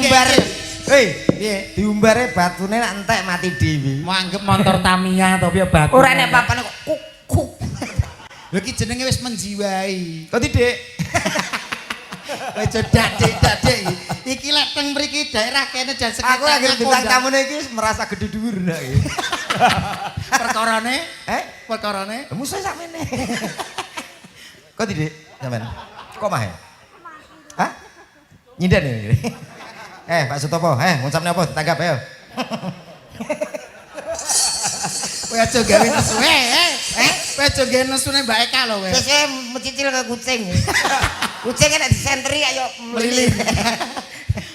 diumbar. Piye? Diumbare batune nek entek mati dhewe. Mau anggap motor Tamiya to piye batu. Ora nek papane kok kuk. Lho iki jenenge wis menjiwai. Kok Dik? Aja dadek iki lek teng mriki daerah kene jan sekitar. Aku lagi bintang tamune iki merasa gede dhuwur ndak iki. Perkarane? Perkarane? Musuh sakmene. Kok Dik? Sampean. Kok mah? Hah? Nyinden iki. Pak Sutopo, ngucapne apa? Tanggap ayo. Kowe aja gawe nesu. Kowe aja gawe nesune Mbak Eka lho kowe. Sesuk mencicil ke kucing. Kucing nek disentri ayo melilih.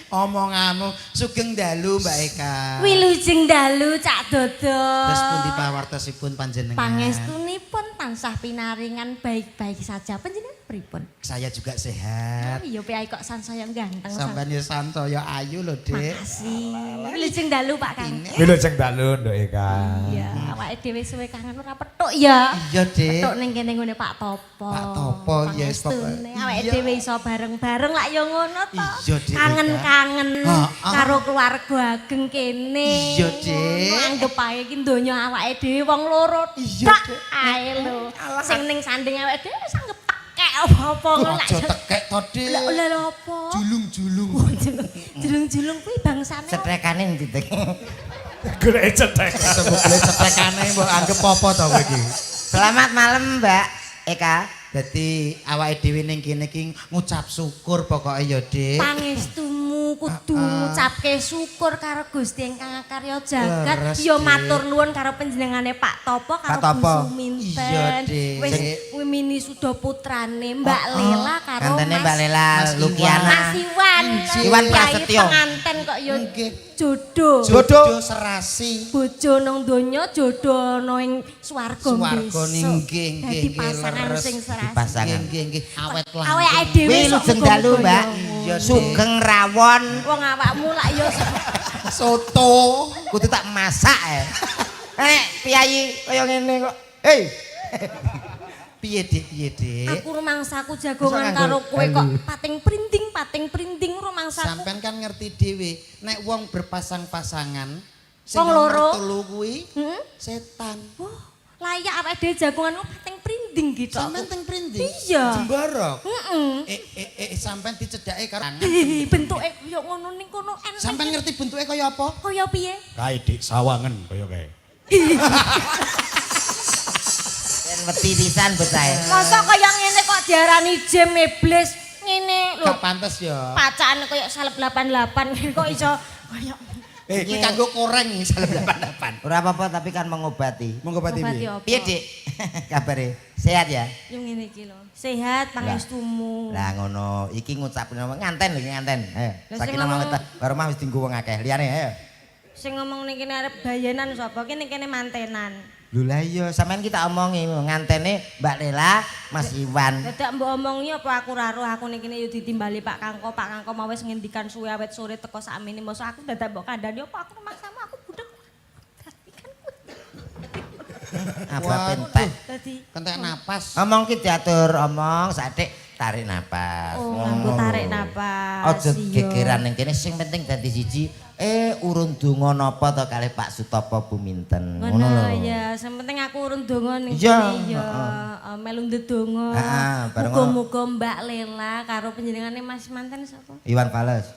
Omonganmu sugeng dalu Mbak Eka. Wilujeng dalu Cak Dodo. Terus pundi pawartosipun panjenengan? Pangestunipun tansah pinaringan baik-baik saja. Panjenengan pripun? Saya juga sehat. Iya piye kok sansaya ganteng. Sampeyan ya sansaya ayu lho, Dik. Makasih. Wilujeng dalu Pak Kang. Wilujeng dalu Nduk Eka. Iya, awake dhewe suwe kangen ora petuk ya. Iya, Dik. Petuk ning kene ngene Pak Topo. Pak Topo ya wis pokoke. Awake dhewe iso bareng-bareng lak ya ngono to. Iya, Dik. Kangen-kangen karo keluarga ageng kene. Iya, Dik. Anggap ae iki donya awake dhewe wong loro. Iya, Tok ae lho. Sing ning sanding awake dhewe wis anggap tekek apa-apa ngono. Aja tekek to, Dik. Lha apa? Julung-julung. Julung-julung kuwi bangsane. Cetrekane ndi Dik? Golek cetek. Sebut cetekane mbok anggap apa to kowe iki? Selamat malam Mbak Eka. Dadi awake dhewe ning kene iki ngucap syukur pokoke ya, Dik. Pangestumu kudu ngucapke syukur karo Gusti ingkang karya jagat. Leres, Ya Dik. matur nuwun karo panjenengane Pak Topo Pak karo Topo. Bu Suminten. Iya, Dik. Wis wimini suda putrane Mbak Lela karo Gantene Mbak Lela Mas Lukiana. Mas Iwan. Iwan Kyai Prasetyo. Penganten kok ya Nggih. jodoh. Jodoh serasi. Bojo nang donya jodoh ana ing swarga Swarga nggih, nggih, Dadi nggih, pasangan leres. sing serasi. Pasangan. Nggih, nggih. Awet lah. Awake dhewe Wilujeng dalu Mbak. Iya, Dik. Sugeng rawon. Wong awakmu lak ya Soto. Kudu tak masak piyayi kaya ngene kok. Hei. Piye, Dik? Piye, Dik? aku rumangsaku jagongan Masa karo nganggo kowe kok dalu? pating printing rumangsaku. Sampean kan ngerti dhewe, nek wong berpasang-pasangan sing Wong loro. nomor 3 kuwi Heeh. setan. Wah, layak awake dhewe jagongan kok pating printing gitu. Sampean teng prindi? Iya. Jembarok. Heeh. Sampean dicedhake karo Bentuke koyo ngono ning kono enteng. Sampean ngerti bentuke kaya apa? Kaya piye? Kae dik sawangen kaya kae. Ben wedi pisan bocah. Masa kaya ngene kok diarani jam iblis ngene lho. Gak pantes ya. Pacane koyo salep 88 kok iso kaya Kuwi kanggo koreng salep 88. Ora apa-apa tapi kan mengobati. Monggo Pak obati Tiwi. apa? Piye Dik? Kabare? Sehat ya? Yo ngene iki lho. Sehat pangestumu. Lah ngono, iki ngucapin nganten lho nganten. Ayo, Lah, sing sakinah ngomong- mawaddah warahmah wis dienggo wong akeh. Liyane ayo. Sing ngomong ning kene arep bayenan sapa? Kene kene mantenan. Lho lah iya, sampean kita omongi ngantene Mbak Lela, Mas Iwan. Dadak mbok omongi apa aku ora roh aku ning kene yo ditimbali Pak Kangko. Pak Kangko mau wis ngendikan suwe awet sore teko sakmene. Mosok aku dadak mbok kandhani apa aku maksamu aku budek. Apa pentek? Dadi Kentek napas. Ngomong ki diatur, omong sadik tarik napas. oh nganggo tarik napas. Aja iya. gegeran ning kene sing penting dadi siji. Urun donga napa to kalih Pak Sutopo Buminten. Ngono Ngono lho. ya, sing penting aku urun donga ning Iya, kene ya. Melu ndedonga. Heeh, bareng Muga-muga Mbak Lela karo panjenengane Mas manten sapa? Iwan Fales.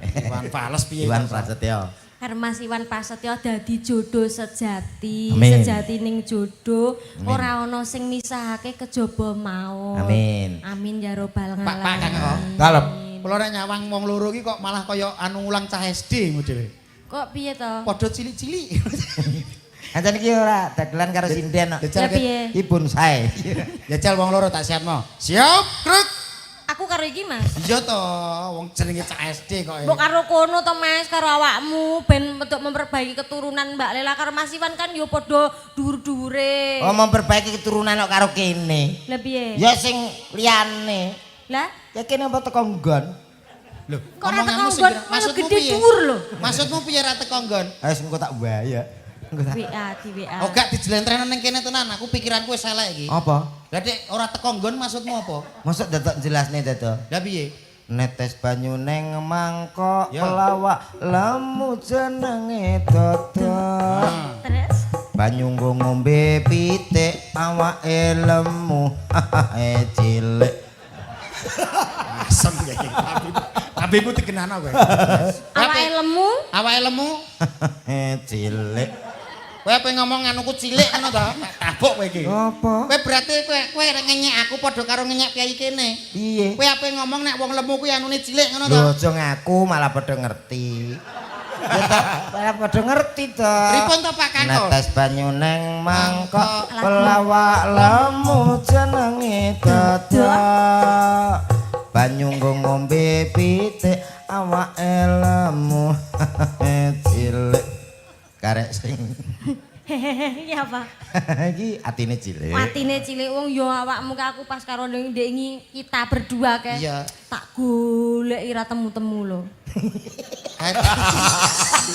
Iwan Fales piye? Iwan Prasetyo. Karo Mas Iwan Prasetyo dadi jodoh sejati. Amin. Sejati ning jodoh ora ana sing misahake kejaba mau. Amin. Amin ya robbal Pak alamin. Kangko. Dalem. Kula nek nyawang wong loro iki kok malah kaya anu ulang cah SD modele. Kok piye to? Padha cilik-cilik. Anten iki ora dagelan karo sinden kok. Ya piye? Ibun sae. Jajal wong loro tak siapno. Siap, Kruk. Aku karo iki Mas. Iya to, wong jenenge cah SD kok. Mbok karo kono to Mas, karo awakmu ben untuk memperbaiki keturunan Mbak Lela karo Mas Iwan kan yo padha dhuwur-dhuwure. Oh memperbaiki keturunan kok karo kene. Lah piye? Ya sing liyane. Lah, Ya kene apa teko nggon? Lho, kok ora teko omonganmu sing nggon kira- malah maksudmu gede piye? dhuwur lho. Maksudmu piye ra teko nggon? Wis engko tak waya. Engko tak. WA di WA. Oh gak dijlentrehno ning kene tenan, aku pikiranku wis elek iki. Apa? Lah Dek, ora teko nggon maksudmu apa? Mosok dadak jelasne dadak. Lah piye? netes banyu neng mangkok Ya. pelawak lemu jenenge dodok. Terus Banyu nggo ngombe pitik awake lemu cilik. Asem ya iki. Abiku tegenana kowe. awake lemu, Awake lemu, cilik. kowe ape ngomong anuku cilik ngono to? Tabuk kowe iki. Apa? Kowe berarti kowe arek ngenyek aku padha karo ngenyek kiai kene. Piye? Kowe ape ngomong nek wong lemu kuwi anune cilik ngono to? Lho aja ngaku malah padha ngerti. Ya tak malah padha ngerti to. Pripun to Pak Kanko? Netes banyu neng mangkok pelawak lemu jenenge dodok. Banyu nggo ngombe pitik awake lemu cilik. Karek sing hehehe, ya apa? iki atine cilik. Matine cilik wong yo awakmu ke aku pas karo ndek kita berdua ke. Iya. Tak goleki ra temu-temu lho.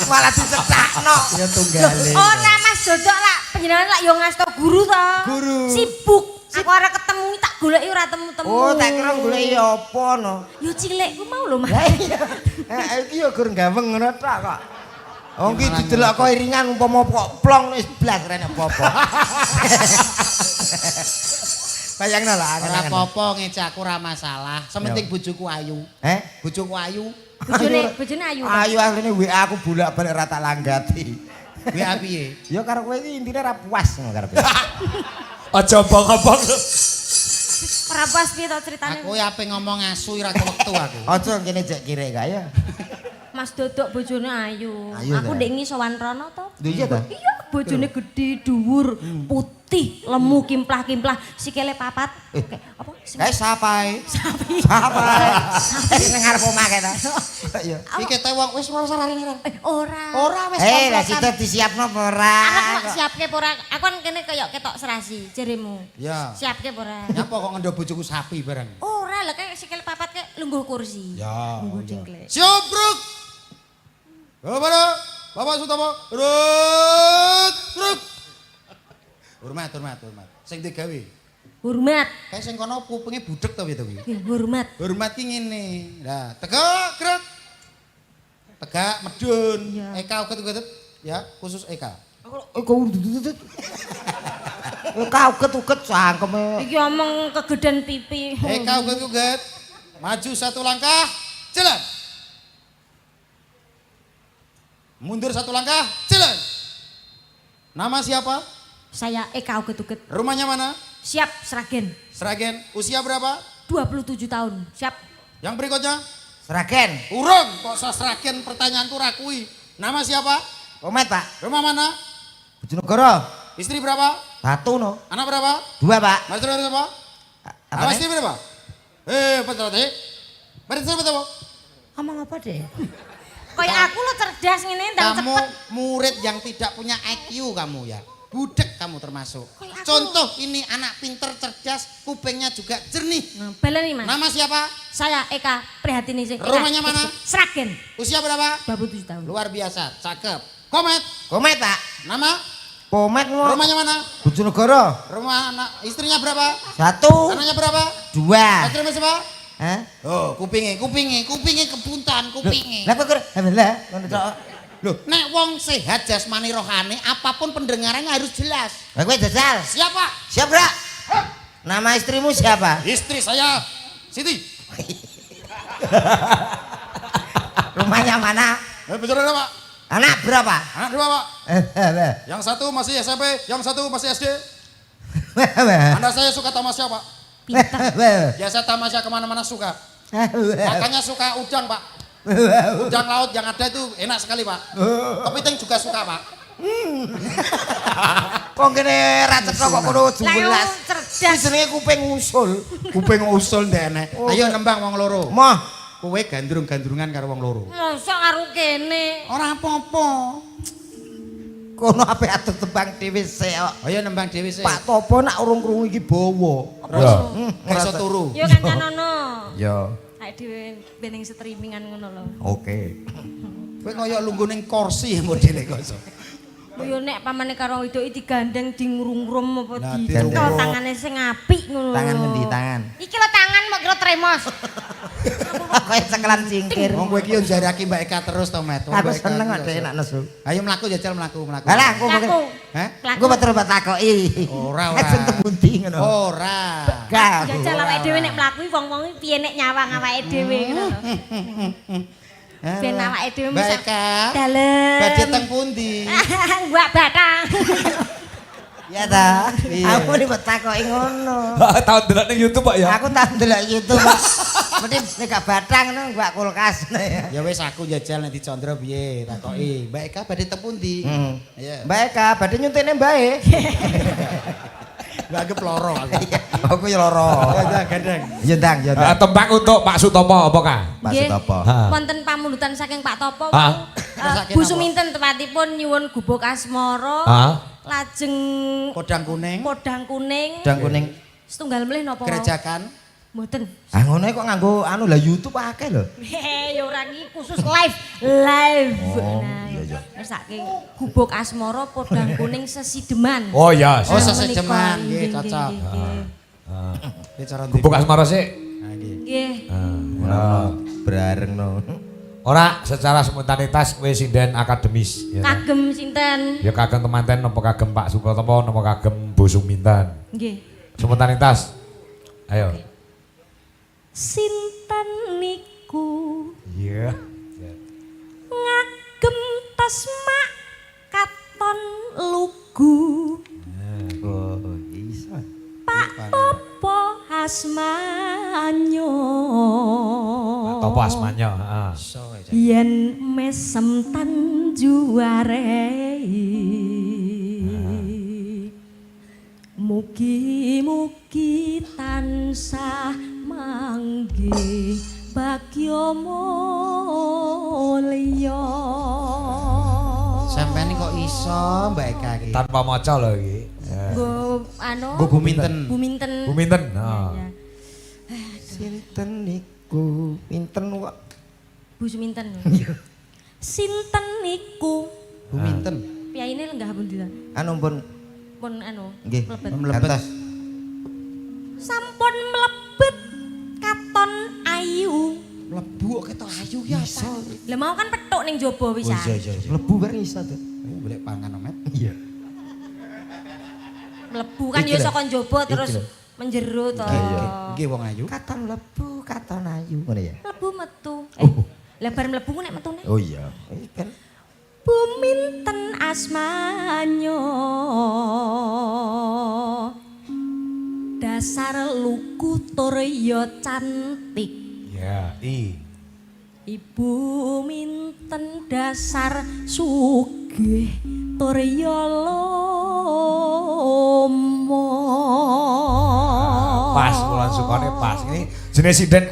Malah dicekakno. Ya tunggale. Ora Mas Dodok lak panjenengan lak yo ngasto guru to. Guru. Sibuk. Aku arek ketemu tak goleki ora temu-temu. Oh, tak kira goleki apa no. Yo cilikku mau lho Mas. Lah iya. Iki yo gur gaweng ngono tok kok. Oh iki didelok kok iringan umpama kok plong wis blas rene apa-apa. Bayangno lah Ora apa-apa ngecek aku ora masalah. Sementing bojoku ayu. Bojoku ayu. Bojone ayu. Ayu asline WA aku bolak-balik ra tak langgati. WA piye? Ya karo kowe iki intine ra puas ngono karepe. Aja bong-bong. Ora pas piye to ceritane. Aku ape ngomong asu ora wektu aku. Aja kene jek kire kae ya. Mas Dodok bojone ayu. Ayu Aku ta? ndek ngi sowan rono to. Lho iya ta? Iya, bojone gedhe, dhuwur, putih, lemu kimplah-kimplah, sikile papat. Kayak apa? Kae sapae? Sapi. Sapae. Ning ngarep omah kae ta. Iya. Iki kete wong wis ora sarane ora. Ora. Ora wis Lah komplotan. kita disiapno apa ora? Aku kok siapke apa ora? Aku kan kene kaya ketok serasi jaremu. Ya. Siapke apa ora? Nyapa kok ngendo bojoku sapi bareng. Ora lho kayak sikile papat kayak lungguh kursi. Ya. Lungguh dingklek. Siap, Bruk. Bapak Sutomo. Bruk. Hormat. Sing digawe. Hormat. Kayak sing kono kupinge budhek to piye to kuwi? Nggih, hormat. Hormat ki ngene. Lah, tegak, grek. Tegak, medun. Iya. Eka uget-uget ya, khusus Eka. Kau uget cangkeme. Iki omong kegeden pipi. Eka uget-uget. Maju satu langkah, jalan. Mundur satu langkah, jalan. Nama siapa? Saya Eka uget-uget. Rumahnya mana? Siap, Sragen. Sragen. Usia berapa? 27 tahun. Siap. Yang berikutnya? Sragen. Urung. Kok Sragen pertanyaanku rakui. Nama siapa? Komet, Pak. Rumah mana? Bojonegoro. Istri berapa? Satu no. Anak berapa? 2, Pak. Mas berapa? Apa Nama nih? istri berapa? Betul teh. Betul betul. Ngomong apa deh? Kayak aku lo cerdas ngene ndang Kamu cepet. murid yang tidak punya IQ kamu ya. Budek kamu termasuk. Kayak aku. Contoh ini anak pinter, cerdas, kupingnya juga jernih. Baleni Mas. Nama siapa? Saya Eka Prihatini sih. Rumahnya mana? Sragen. Usia berapa? 27 tahun. Luar biasa, cakep. Komet. Komet, Pak. Nama? Komet ngomong. Rumahnya mana? Bojonegoro. Rumah anak istrinya berapa? 1, Anaknya berapa? 2. Istrinya siapa? Hah? Oh, kupingnya kepuntan, kupingnya. Lah kok lah ngono tok. Loh, nek wong sehat jasmani rohani, apapun pendengarannya harus jelas. Lah kowe jajal. Siapa? Siap, Bra? Nama istrimu siapa? Istri saya, Siti. Rumahnya mana? Bicara apa? Anak berapa? Anak dua, Pak. Yang satu masih SMP, yang satu masih SD. Anda saya suka tamasya, Pak. Biasa tamasya kemana-mana suka. Makanya suka udang, Pak. Udang laut yang ada itu enak sekali, Pak. Kepiting juga suka, Pak. Kok kene ra cetha kok kono Lah yo jelas. cerdas. Jenenge kuping usul. Kuping usul ndek Ayo nembang wong loro. Mah, Kowe gandrung-gandrungan karo wong loro. Mosok karo kene. Ora apa-apa. kono ape atur tembang dhewe sik kok. Ayo nembang dhewe sik. Pak Topo nak urung krungu iki bawa. Ya. Iso turu. Yo kancanono. Ya, Kayak dhewe bening streamingan ngono lho. oke. Kowe kaya lungguh ning kursi modele kok. Yo nek pamane karo wedok iki digandeng di ngrungrum apa Nah, di digandeng. tangane sing apik ngono. Tangan ngendi tangan? Iki lho tangan mau kira tremos. Kayak sekelan cingkir. Wong kowe iki yo jaraki Mbak Eka terus to, Met. Wong Aku Mbak Eka seneng iki kok dhek enak nesu. Ayo mlaku jajal mlaku. Alah aku mungkin. Laku. Hah? Laku. Aku betul tak takoki. Ora. Sing temundi ngono. Ora. Gak. Jajal awake dhewe nek mlaku wong-wong iki piye nek nyawang awake dhewe ngono lho. Ben awake dhewe Mbak mesti Eka. dalem. Badhe teng pundi? Gua batang. Ya ta. Iya. Aku nek takoki ngono. Tahun delok ning YouTube Pak ya. Aku tak ndelok YouTube. Mesti nek gak batang ngono gak kulkas. Ya wis aku jajal nek dicondro piye takoki. Mbak Eka badhe teng pundi? Iya. Mbak Eka badhe nyuntine mbae. Mbak anggap loro aku. Aku ya lara. Ya gandeng. Ya ndang, ya ndang. Tembang untuk Pak Sutopo apa Kak? Pak Nggih. Sutopo. Wonten pamundutan saking Pak Topo Ah. Saking Bu apa? Suminten tepatipun nyuwun gubuk asmara. Ah. Lajeng Kodang kuning. podang kuning. Dang kuning. Setunggal melih napa? Gerejakan. Mboten. Ah ngono kok nganggo anu lah YouTube akeh lho. Ya ora iki khusus live. Oh, Nah, iya, iya. wis saking gubuk asmara podang kuning sesideman. Oh ya. Oh, Nah, sesedeman, menika, nggih, nggih, cocok. nggih, nggih. Iki cara ndi? Gubuk asmara sih. Nah, nggih. Nggih. Ora bareng no. Ora secara spontanitas kowe sinden akademis ya. ta? Kagem sinten? Ya kagem temanten napa kagem Pak Sutopo napa kagem Bu Suminten. Nggih. Spontanitas. Ayo. Sinten niku Iya. ngagem tasma katon lugu Oh, iso. Pak Topo Asmanyo Topo asmanya, heeh. Iso aja. yen mesem tan juarei mugi-mugi tansah manggih bagya mulya Sampeyan kok iso Mbak Eka iki? Tanpa maca lho iki. Nggo anu Nggo Buminten. Buminten. Buminten. Ya, Heeh. ya. Sinten niku pinten kok. Bu Suminten. Sinten niku Buminten. piyaine lenggah pundi ta? Anu pun Pun anu nggih mlebet. mlebet. Sampun mlebet katon ayu. Mlebu kok ketok ayu ya apa? Lah mau kan petuk ning jaba pisan. Iya. Mlebu bareng iso tuh. Golek pangan Met. Iya. Mlebu kan Iki ya lho. saka njaba terus Iki lho. menjero to. Nggih wong ayu. Katon mlebu, katon ayu ngono ya. Mlebu metu. Lah bar mlebu ku nek metune. Oh iya. Kan Buminten asmanyo dasar lugu tur ya cantik. Ya, Ibu minten dasar sugih tur ya lomo. pas bulan sukane pas. Ini jenis sinden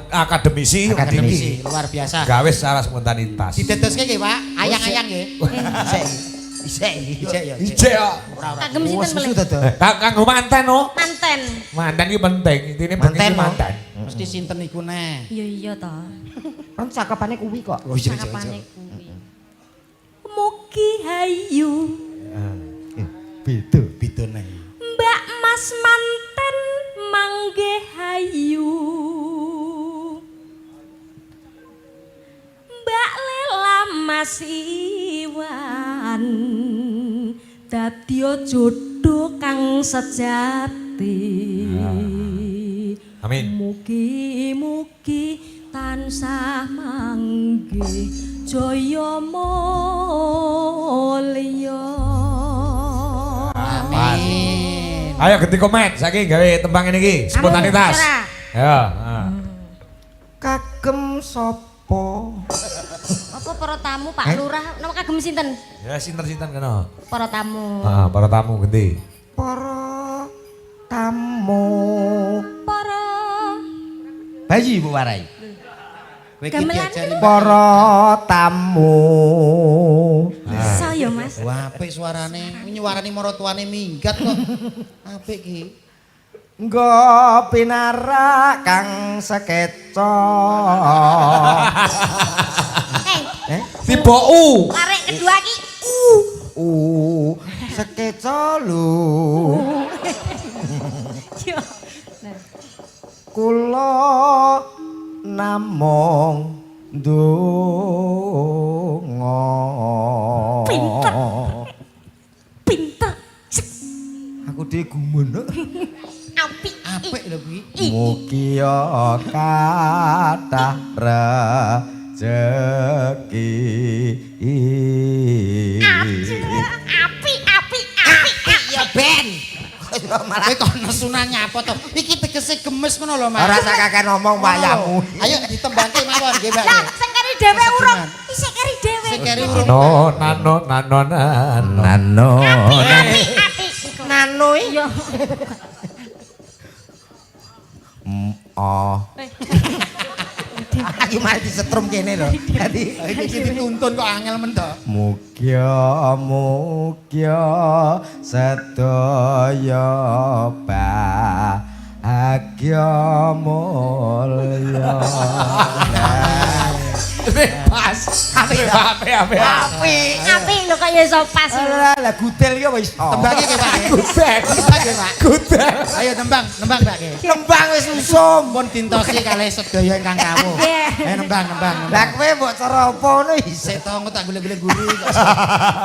akademisi. Akademisi luar biasa. Gawe secara spontanitas. Didedoske nggih, Pak. Ayang-ayang nggih. isek Ijek ya. Ije ya. Ora. Kagem sinten susu melih? to. Kanggo manten no. Manten. Manten iki penting. Intine Manten, penting no. manten. Mesti sinten iku neh. Iya iya to. Kan cakepane kuwi kok. Oh iya. Cakapane kuwi. Mugi hayu Beda. Beda neh. Mbak Mas manten mangge hayu Mbak Lela Mas Iwan dadya jodoh kang sejati. Amin. Mugi-mugi tansah manggih jaya mulya. Amin. Ayo ganti komen saiki gawe tembang ini iki spontanitas. Ora. Ya, Kagem sapa? Apa para tamu Pak Lurah nama kagem sinten? Ya sinten-sinten kena. Para tamu. Para tamu ganti. Para tamu. Para Bayi Bu Warai. Kowe iki gamelan diajari Para tamu. bisa ya Mas. Wah, apik suarane. Nyuarani maratuane minggat kok. Apik ki. Nggo pinarak kang sekeca. Eh, Tiba U. tarik kedua ki. sekeca lu Yo. Nah. kula namung ndonga Pinter. Pinter. aku dhewe gumun Apik. Apik lho kuwi. mugia kathah rezeki Apik. Ya Ben. Kowe kok nesunan nyapa to? Iki tegese gemes ngono lho, Mas. ora sak kakek ngomong wayahmu Ayo ditembangke mawon nggih, Mbak. Lah, sing keri dhewe urung. Isih keri dhewe. Sing keri urung. nano. nano Apik. nano Yo. oh aku mari disetrum kene lho dadi Iki dituntun kok angel men to. mugia sedaya bahagia mulya Pas. Apik. Apik lho kaya iso pas. lah gudel iki wis Tembangke nggih, Pak. Gudeg. Tembangke, Pak. Gudeg. Ayo nembang, Mbak. lembang wis usum Pun dintosi kalih sedaya ingkang kawuh. Nggih. Ayo nembang. lah kowe mbok cara apa ngono Sik to engko tak golek-golek guri.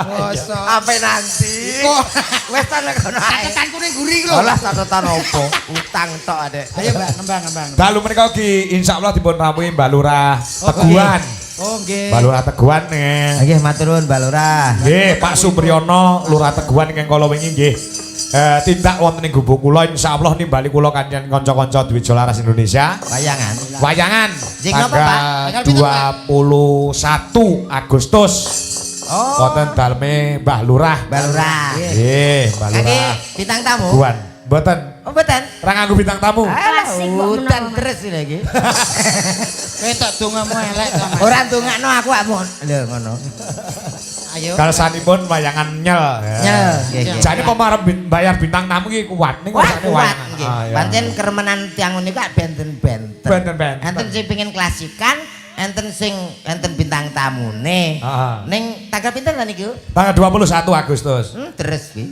Bosok. sampai nanti Kok wis ta nek ngono ae catetanku ning guri iki lho. olah catatan apa utang tok adek Ayo Mbak, nembang. Dalu menika ki insyaallah dipun rampung Mbak Lurah Teguhan. Oh nggih. Mbak Lurah Teguhan nggih. nggih matur nuwun Mbak Lurah Nggih, Pak Supriyono Lurah Teguhan ingkang kala wingi nggih. Tindak wonten ing gubuk kula insyaallah nimbali kula kanthi kanca-kanca Dwija Laras Indonesia. Wayangan Jeng napa, Pak? tanggal 21 Agustus. oh Wonten daleme Mbah Lurah. Mbak Lurah Nggih, Mbah Kaki Lurah. bintang tamu Teguhan. Mboten. oh mboten Ra nganggo bintang tamu. Klasik kok hutan menawa. terus ini lagi Kowe tak dongamu elek to, Mas. ora ndongakno aku amun lho ngono Ayo. Kalsanipun wayangan nyel. Nyel, nggih. Jadi pemarep bayar bintang tamu ki kuat ning Kuat rasane kuat wayangan. nggih. Ah, iya. Pancen keremenan tiyang niku benten-benten. Benten-benten. Enten sing pengin klasikan, enten sing enten bintang tamune. Ah. Ning tanggal pinten ta niku? Tanggal 21 Agustus. Terus kuwi.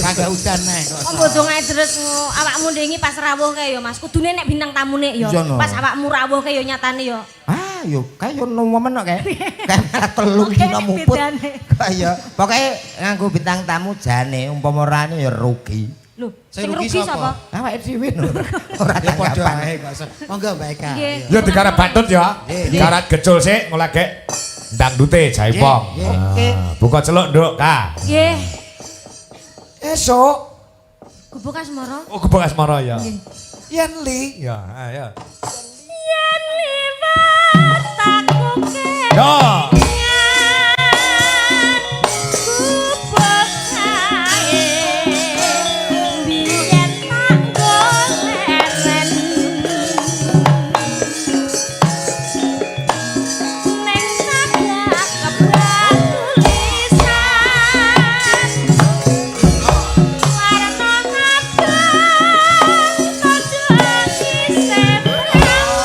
Kagak udan nek kok. Kok bodong ae terus awakmu ndengi pas rawuh kae ya Mas. Kudune nek bintang tamune ya. Iya, no. Pas awakmu rawuh kae ya nyatane ya. Ah, yo kae yo nomen kok kae. Kae malah telu Oke, dina muput. bedane. Kaya pokoke nganggo bintang tamu jane umpama ora ya rugi. Lho, Sing sing rugi rugi sapa? sapa? Awake dhewe no. Ora Ya padha tanggapan. ae kok. Monggo Mbak Eka. Nggih. Ya digarap batut ya. Digarap gecul sik ngolek dangdute jaipong. Nggih, nggih. Buka celuk nduk ka. Nggih. Esok. Gubuk asmara. Oh gebok asmara ya. Yen li. Ya, ayo. Yen liwat aku ke. Yo. Gubuk ae. Biyen tanggo leren. Ning sagak kebak tulisan. Warna kadang padha isih berawan.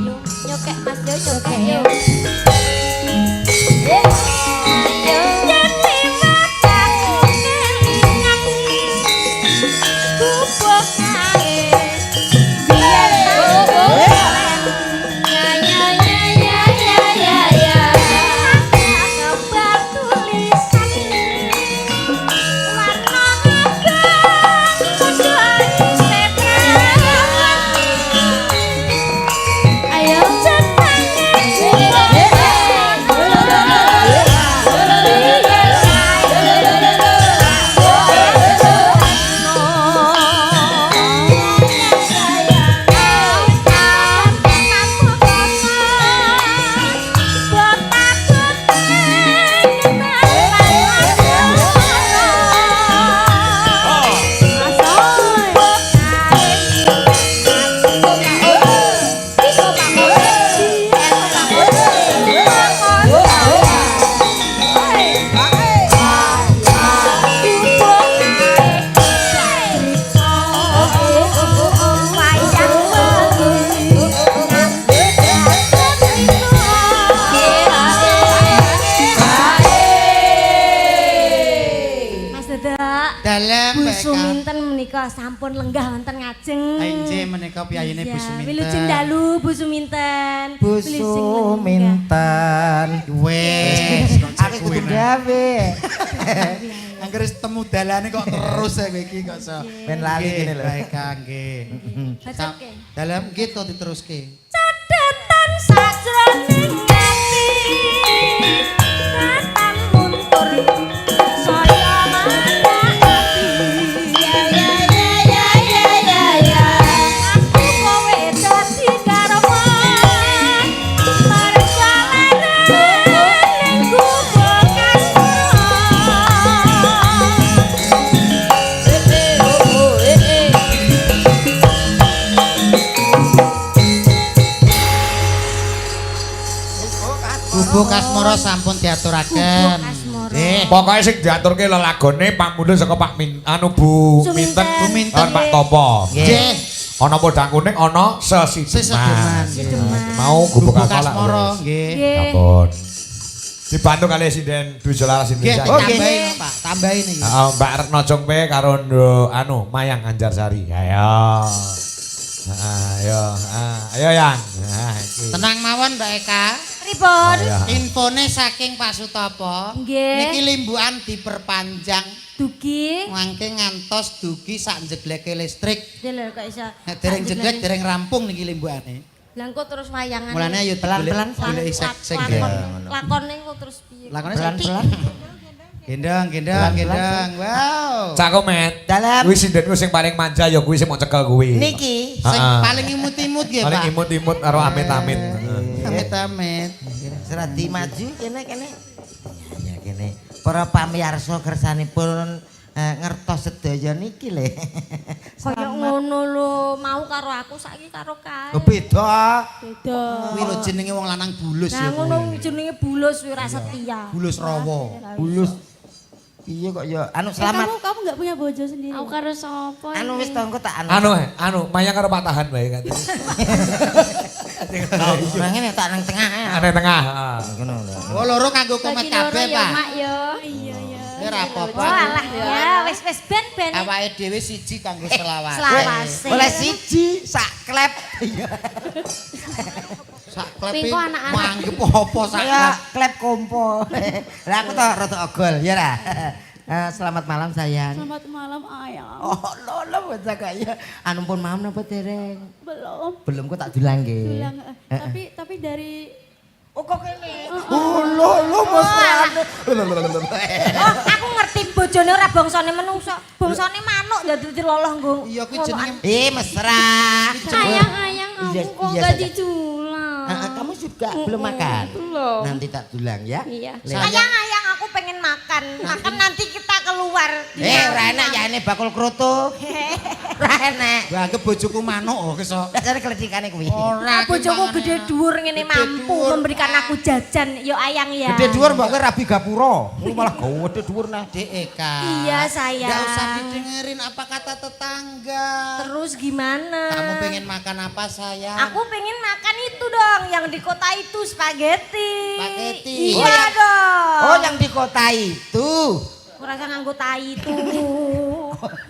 yo. Nyokek Mas yo nyokek yo. Dalem Bu Suminten menika sampun lenggah wonten ngajeng. Enje menika piyayine Bu Suminten. Wilujeng dalu Bu Suminten. Bu Suminten. Wes, Aku kudu gawe. angger temu dalane kok terus kowe iki kok iso. Ben lali kene lho. Baik nggih. Bacakke. Dalem gitu diteruske. Cadetan sajroning ati. Katan muntur. Saya manakati. Ya. Aku kowe dadi kareman. Perjalanan ning gubuk Gubuk Kasmara sampun diaturaken. Pokoke sing diaturke lelagone pamundhut saka Pak Bu Minten, Bu Minten. Pak Topo. Nggih. Ana podang kuning, ana Sesideman. Mau gubuk Kasmara nggih. Ampun. Dibantu kali Sinden Dujo Laras Nggih, Indonesia. tambahin Pak, tambahin iki. Mbak Retno Jongpe karo Mayang Anjarsari. Ayo. Ayo Yang. Iki. Tenang mawon Mbak Eka. Pripun? Infone saking Pak Sutopo. Nggih. Niki limbukan diperpanjang Dugi. mangke ngantos dugi sak jegleke listrik. Lho kok iso. Nek dereng jeglek dereng rampung niki limbukane. Lah engko terus wayangan. Mulane ayo pelan-pelan golek sing lakone engko terus piye? lakone Pelan-pelan. gendong. Wow. Cak Komet. Dalam. Kuwi sinden ku sing paling manja ya kuwi sing mau cekel kuwi. Niki. Sing Heeh. paling imut-imut nggih, Paling Pak. imut-imut karo amit-amit. Amit-amit. Serati maju kene. Ya kene. Para pamirsa kersanipun ngertos sedaya niki le. Kaya ngono lho, mau karo aku saiki karo kae. Beda. Beda. Kuwi lho jenenge wong lanang bulus Nah ya. ngono jenenge bulus ora setia. Bulus rawa. Bulus. Piye kok ya selamat. Kamu enggak punya bojo sendiri? Aku karo sapa? Wis tongko tak Mayang karo Pak Tahan wae kan. Ora ngene tak nang tengah. Ane tengah. Ngono lho. Oh loro kanggo komet kabeh, Pak. Mak yo. Iya. Ora Oh apa-apa. alah ya wis ben. Awake dhewe siji kanggo selawase. Selawase. Oleh siji sak klep. Sak klep Pingko anak-anak. manggep apa sak Ya klep. klep kompo. Lah aku tak rada ogol ya ra. Selamat malam sayang. Selamat malam ayang. Oh lolo bocah kaya. Anu pun malam napa dereng? Belum. Belum kok tak dulang nggih. Bilang, tapi dari Oh kok kene. Oh lolo mesrane. Oh, aku ngerti bojone ora bangsane menungso, bangsane manuk dadi loloh nggo. Iya kuwi jenenge Mesra. ayang Iya, aku kok iya, gak sayang. diculang. Kamu juga belum makan? Belum. Nanti tak dulang ya. Iya. Lewat. Ayang aku aku pengen makan. Makan nanti kita keluar. Ora enak ya ini bakul kroto. Ora enak. Lah anggap bojoku manuk kok iso. Dasare kledikane kuwi. Ora. Bojoku gede dhuwur ngene mampu memberikan aku jajan. Yo ayang ya. Gede dhuwur mbok kowe rabi gapura. Lu malah gede dhuwur nah. Dek Eka. Iya sayang. Enggak usah didengerin apa kata tetangga. Terus gimana? Kamu pengen makan apa sayang? Aku pengen makan itu dong, yang di kota itu spaghetti. Spaghetti. Iya dong. Oh yang di kota itu. Aku rasa nganggo tai itu.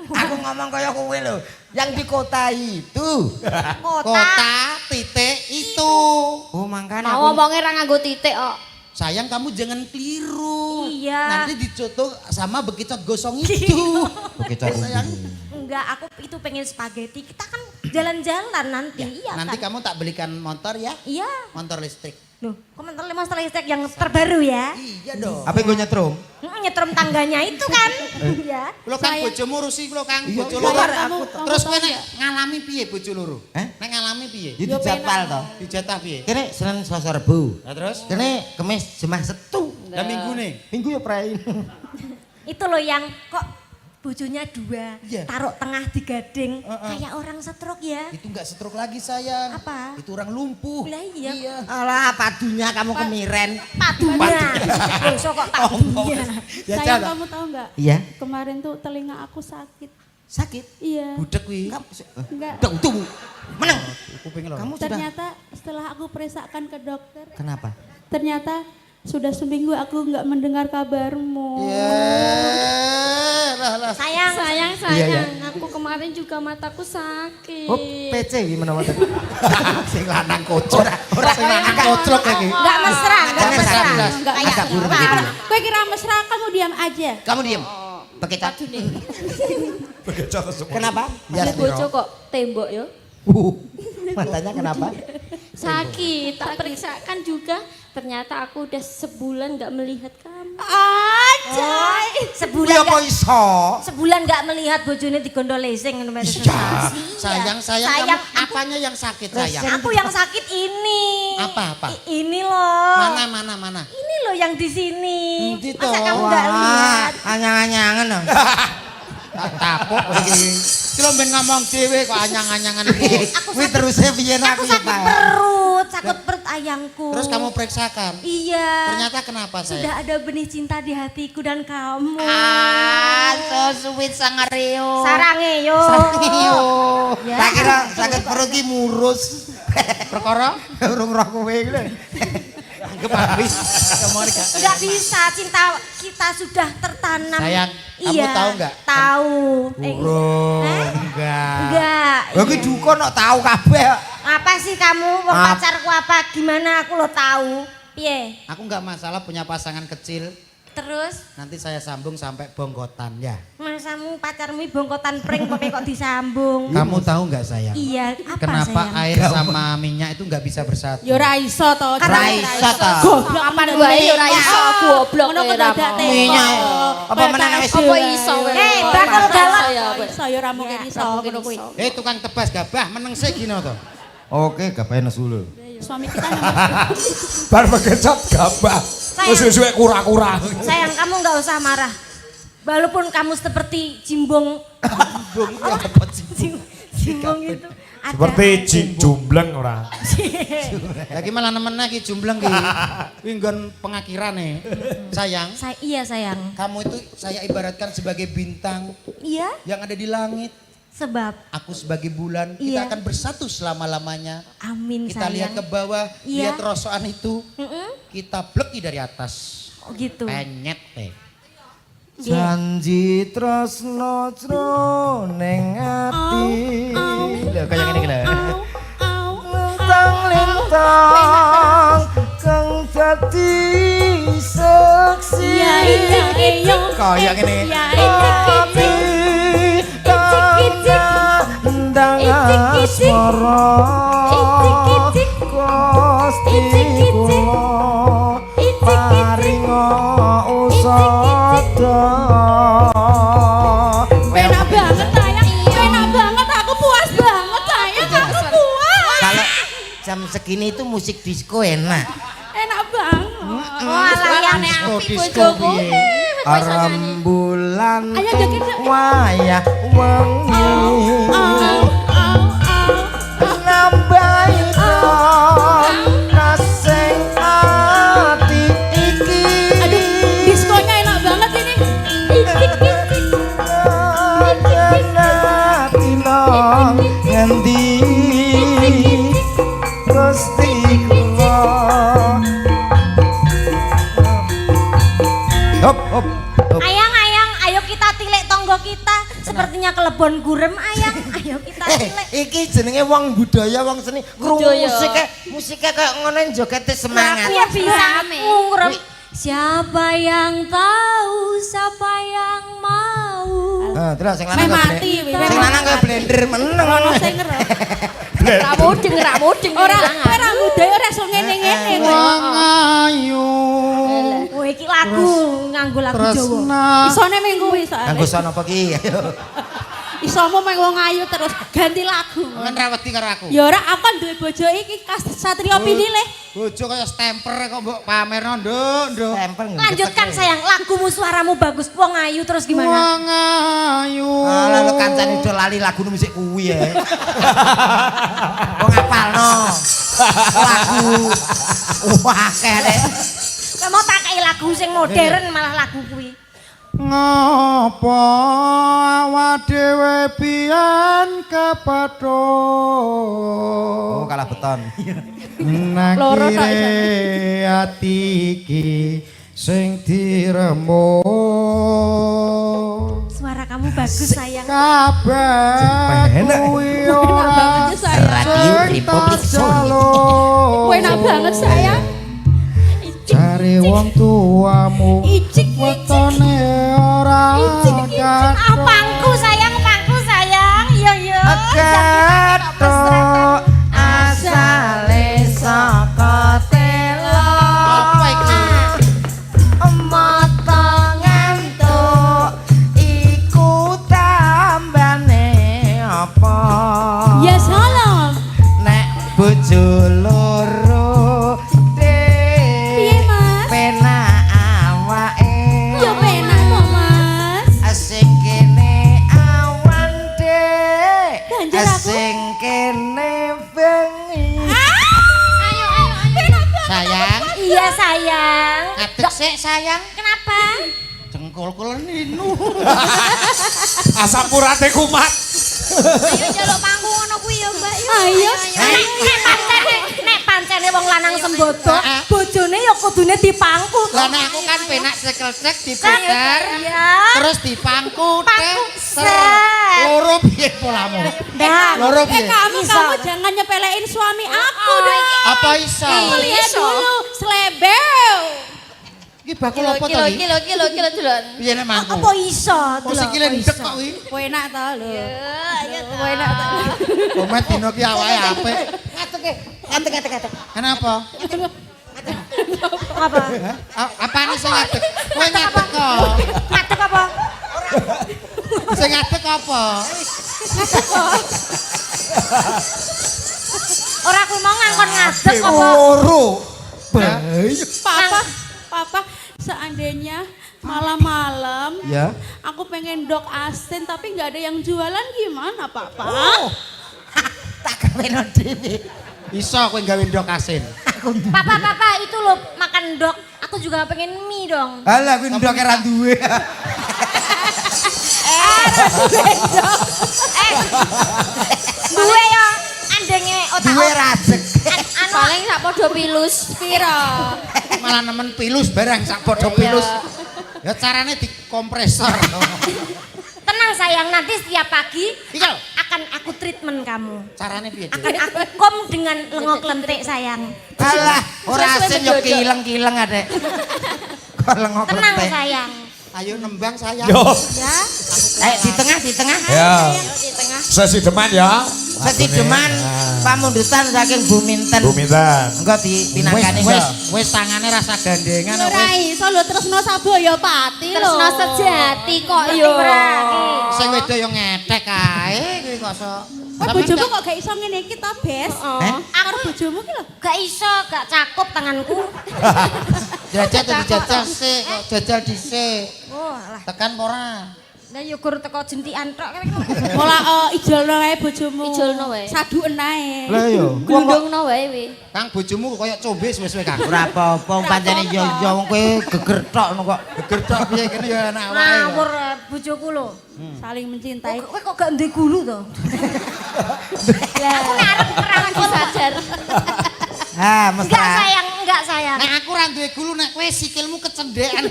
Aku ngomong kaya kowe lho. Yang di kota itu. Kota titik itu. Oh mangkane Mau ngomongnya ra nganggo titik kok. Sayang kamu jangan keliru. Iya. Nanti dicoto sama bekicot gosong itu. begitu aku. sayang. Enggak, aku itu pengen spaghetti. Kita kan jalan-jalan nanti. Iya Nanti kan? kamu tak belikan motor ya. Iya. Motor listrik. Loh, komentar monster listrik yang terbaru ya. Iya dong. Apa gue nyetrum? Nyetrum tangganya itu kan. Iya. Lo kan bojomu rusi lo Kang. Iya, Bojo iya, loro. aku Terus kowe nek ngalami piye bojo loro? Eh? Nek ngalami piye? Itu jadwal toh. Dijatah piye? Kene Senin Selasa Rebo. Lah terus? Kene Kamis Jumat Setu. Lah minggu nih. Minggu ya prain. Itu loh yang kok bojonya dua, Iya. taruh tengah digading kayak orang stroke ya. Itu enggak stroke lagi sayang. Apa? Itu orang lumpuh. Lah iya. Alah padunya kamu kemiren. Padunya. Bosok kok padunya. Ya Sayang jangan. kamu tahu nggak? Iya. Kemarin tuh telinga aku sakit. Sakit. Iya. Budek kuwi. Enggak. Tunggu. Menang. Kuping lo. Kamu sudah. Ternyata setelah aku periksakan ke dokter, Kenapa? ternyata sudah seminggu aku nggak mendengar kabarmu. Lah. Sayang, Sayang, Iya, iya. aku kemarin juga mataku sakit. Oh, PC gimana mata? Sing lanang kocok. Ora Sing lanang kocok lagi. enggak mesra, enggak Jangan mesra. belas. Kayak Agak buruk apa? gitu. Kowe kira mesra, kamu diam aja. Kamu diem. Bekecot. Bekecot semua. Kenapa? Ya Bojo kok tembok yo. Matanya kenapa? Sakit, tak periksakan juga. Ternyata aku udah sebulan nggak melihat kamu. Ajay. Kuwi apa iso? Sebulan enggak melihat bojone digondol lesing ngono Mas. Iya. Sayang, Sayang, kamu aku- apanya yang sakit sayang? Aku yang sakit ini. Apa? Ini loh. Mana? Ini loh yang di sini. Endi Masa toh? kamu enggak lihat? Anyang-anyangan dong. Tak tapuk iki. Ki lho ben ngomong dhewe kok anyang-anyangan iki. Kuwi terusnya piye Aku aku sakit perut, sakit perut ayangku. Terus kamu periksakan. Iya. Ternyata kenapa Sudah sayang? ada benih cinta di hatiku dan kamu. so sweet sangario. Sarange yo. Iyo. Ya. Tak kira sakit perut ki murus. Perkara Urung roh kowe iki lho. anggap habis. Kamu gak Sudah bisa, cinta kita sudah tertanam. Sayang, kamu Iya, tahu nggak? Tahu. Urung. enggak. Enggak. Lha ki duko nok tau kabeh. Apa sih kamu? Wong Ap- pacarku apa? Gimana aku lo tahu? Piye? Aku enggak masalah punya pasangan kecil. Terus Nanti saya sambung sampai bonggotan ya. masamu pacarmu bongkotan pring kok disambung. Kamu tahu nggak sayang? Iya, apa Kenapa sayang? air sama minyak itu nggak bisa bersatu? Yo ra iso to. Karena- Ra iso to. Goblok aman wae yo ra iso goblok. Ngono kok dadak Minyak. Apa meneh wis Apa iso wae? Hei, bakal galak. Iso yo ra mungkin iso ngono kuwi. Tukang tebas gabah meneng sih gino to. Oke, gapain nesu lho. Suami kita namanya Bar bekecot gabah. Terus suwe kura-kura. Sayang, kamu nggak usah marah. Walaupun kamu seperti jimbong. Jimbong itu. Ada. Seperti jumbleng ora. Lagi malah nemen lagi jumbleng ki. Kuwi nggon pengakirane. Sayang, Iya sayang. kamu itu saya ibaratkan sebagai bintang Iya, yang ada di langit. sebab. Aku sebagai bulan, Iya. kita akan bersatu selama-lamanya. Amin Kita sayang. lihat ke bawah, Iya. lihat rosokan itu. Kita bleki dari atas. Oh gitu. Penyet teh. Janji tresno jroning ati. Lho kaya ngene iki lho. Lintang-lintang kang dadi saksi. Kaya ngene. Ati ndang asmara. Gusti kula paringa usada. penak banget sayang. Penak banget aku puas banget sayang. Aku puas. Kalau jam segini itu musik disco enak. Enak banget. Suarane apik bojoku. Rembulan Ayo joget. wayah wengi nambahi kasing ati iki. Aduh, diskonya enak banget ini. Ngendi Gusti kula. Hop hop. Ayang, ayo kita tilik tonggo kita. Sepertinya kelebon gurem, ayang. Ayo kita tilik. Iki jenenge wong budaya, wong seni. Krungu musike kayak ngono jogete semangat. Aku ya bisa ngurem. Siapa yang tahu, siapa yang mau. Terus sing lanang Mati, sing lanang kaya blender meneng ngono. Sing ngerok. Ra mudeng. Ora budaya ora iso ngene-ngene. Wong ayu Oh, iki lagu nganggo lagu Jawa. tresna Isone minggu wis. Kanggo sono apa ki? Isomu meng wong ayu terus ganti lagu. men ra wedi karo aku. Ya ora aku kan duwe bojo iki Satrio Pinilih. Bojo kaya stemper kok mbok pamerno nduk. Lanjutkan sayang, lagumu suaramu bagus, wong ayu terus gimana? Wong ayu. Lalu kancane do lali lagune musik kuwi ya. Wong apalno. Lagu. Wah, kene. Kowe mau tak kei lagu sing modern malah lagu kuwi. Ngopo awak dhewe pian kepatho. Oh, kalah beton. Loro tok Nakire ati iki sing diremuk. Suara kamu bagus sayang. Kabeh kuwi ora banget sayang. Radio Republik Solo. Enak banget sayang. cari wong tuamu Icik wetone ora Ah, pangku sayang, yo yo. Agato asale saka telo. Apa iki? Motongan tuh iku tambane apa? Ya salam. Nek bojo loro Piye Mas? penak awake. Ya penak kok Mas. Sing kene awan dek, Banjur aku? sing kene bengi. Ayo. Penak banget. Sayang, Iya sayang. ngadeg sik sayang. Kenapa? Jengkolku leninu. Asam urate kumat. Ayo jaluk pangku ngono kuwi ya Mbak. Ayo. Nek pancene wong lanang sembodo, bojone ya kudune dipangku. Lah nek aku kan penak cekel-cek diputer. Iya. Terus dipangku teh. Pangku set. Loro piye polamu? Dah. Loro piye? Kamu jangan nyepelein suami aku dong. Apa iso? Kamu lihat dulu, slebel. Iki bakul apa to iki? Kilo dulon. Piye nek mangku? Apa iso? Kok sikile ndek kok iki? Enak ta lho. Ayo ta. Enak ta. Komet dino ki awake apik. Ngadeg. Kenapa? Apa? Apane sing ngadeg? Kowe ngadeg kok. Ngadeg apa? Sing ngadeg apa? Ora kuwi mau ngangkon ngadeg apa? Loro. Papa, seandainya malam-malam Ya. aku pengen dok asin tapi nggak ada yang jualan gimana Papa? Tak kaweno dhewe. Iso kowe gawe ndok asin. Papa, itu loh makan dok. Aku juga pengen mie dong. Halah kuwi ndok ora duwe. Duwe ya andenge otak. Duwe rajek. Anu Paling sak podo pilus piro? Malah nemen pilus barang sak padha pilus. Ya carane dikompresor. tenang sayang, nanti setiap pagi Iya. akan aku treatment kamu. Carane piye? Akan aku kom dengan lengok lentik sayang. Halah, ora asin yo kileng-kileng adek. Kok lengok Tenang lentik. sayang. Ayo nembang sayang. Yo, Ya. Ayo di tengah. ya. Di tengah. Sesi deman ya. Setideman pamundutan saking Buminten. Buminten. Engko dipinangkani Wis tangane rasa gandengan wis. Ora iso lho Tresno Saboya Pati lho. Tresno sejati kok yo. Sing wedo yo ngetek kae kuwi kok sok. Kok bojomu kok gak iso ngene iki ta, Bes? Eh? Aku bojomu ki lho. Gak iso, gak cakup tanganku. Jajal tuh dijajal sih, kok jajal dhisik. Oh, alah. Tekan ora? Lah yo gur teko jentikan tok. Mola ijolno wae bojomu. Ijolno wae. Saduken ae. Lah yo. Glundungno wae wi. Kang bojomu koyo combe suwe-suwe Kang. Ora apa-apa pancene yo wong kowe geger tok kok. Geger tok piye kene ya anak awake. Ngawur bojoku lho. Saling mencintai. Kowe kok gak ndek gulu to? Lah aku ngarep kerangan disajar. Ah, mesra. Enggak sayang. Nek aku ora duwe gulu nek kowe sikilmu kecendekan.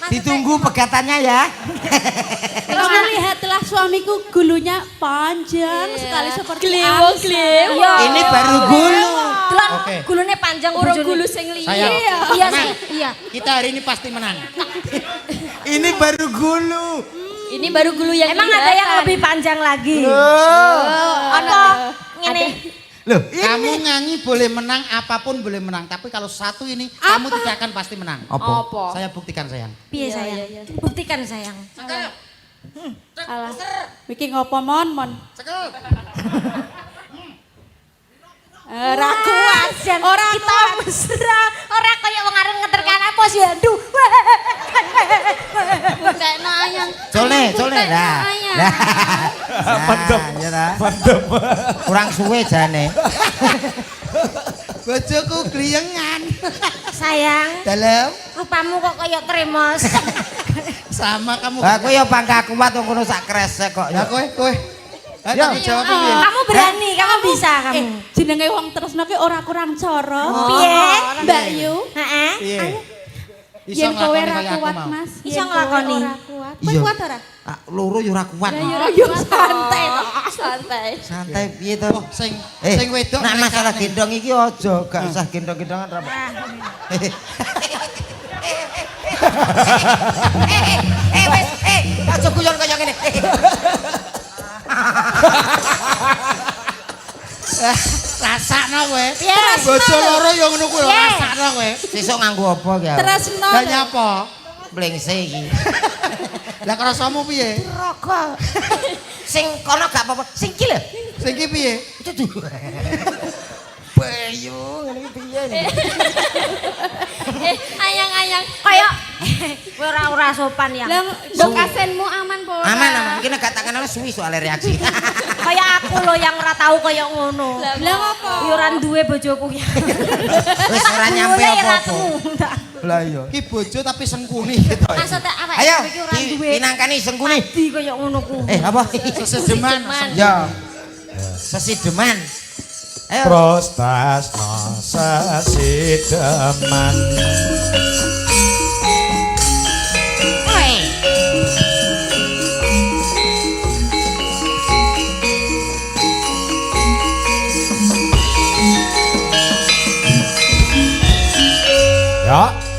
Ditunggu pegatannya ya. Karena lihatlah suamiku gulunya panjang sekali seperti Glewong angsa. glewong. Ini baru gulu. Delok Oke. gulune panjang Urung bojone. gulu sing liya. Sayang. Iya Tenang. sih, iya. Kita hari ini pasti menang. Ini baru gulu. Ini baru gulu yang Emang ada yang lebih panjang lagi? Apa? Ngene. Loh, Kamu nyanyi boleh menang, apapun boleh menang. Tapi kalau satu ini, kamu tidak akan pasti menang. Apa? Saya buktikan sayang. Piye Iya, sayang? iya, iya. Buktikan sayang. Alah. Iki ngopo mon? Cekel. Ora kuat. Ora kita mesra. Ora kaya wong arep ngeterkan posyandu. Bukekno ayang. Solne. Lah. Lah. Mantep. Ya ta. Mantep. Kurang suwe jane. Bojoku gliyengan. Sayang, Dalam rupamu kok kaya tremos. sama kamu. Lah kowe ya bangga kuat wong ngono sak kresek kok. Ya kowe. Ya. Ayo jawab piye? Kamu berani, kamu bisa kamu. Jenenge wong tresno ki ora kurang cara. Piye? Mbak Yu. Heeh. Piye? Iso Yen kowe nglakoni ra kaya aku kuat, mau. Mas. Iso Yen kowe nglakoni. ora kuat. Kowe Iya. kuat ora? Ah, loro yo ora kuat. Yo santai to. Santai. Santai piye to? Oh, sing wedok Nek mereka masalah nih. gendong iki aja, gak usah gendong-gendongan ra. Wes, aja guyon kaya ngene. Rasakno kowe. Yes. Bojo loro yo ngono kuwi lho, Yes. rasakno kowe. Sesuk nganggo apa ki? Tresno. Lah nyapa? Blengse iki. Lah krasamu piye? Rokok. Sing kono gak apa-apa, sing iki lho. Sing ki piye? Bayu ngene iki piye nih? Ayang-ayang. Kaya kowe ora sopan ya. Lah Dok kasenmu aman po. Aman. Iki nek gak tak kenal suwi soal reaksi. Kaya aku loh yang ora tahu kaya ngono. Lah ngopo? Ya ora duwe bojoku ya. Wis ora nyampe apa-apa. apa. Lah iya. Ki bojo tapi sengkuni gitu. Maksudnya apa? Ayo, Iki ora duwe. pinangkani sengkuni. Di kaya ngono ku. Apa? Sesedeman. Ya. Sesideman. Ayo. Prostasno sesideman. Oi. Ya.